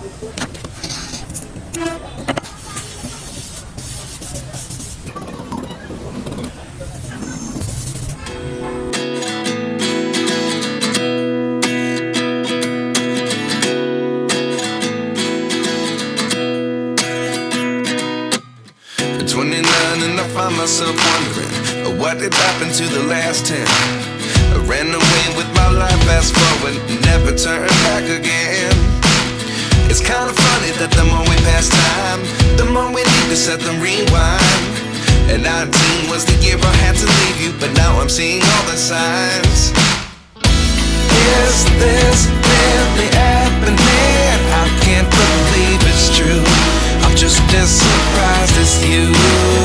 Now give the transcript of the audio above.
At 29 and I find myself wondering, what did happen to the last 10? I ran away with my life, fast forward, never turn back again. It's kind of funny that the more we pass time, the more we need to set them rewind. And 19 was the year I had to leave you, but now I'm seeing all the signs. Is this really happening? I can't believe it's true. I'm just as surprised as you.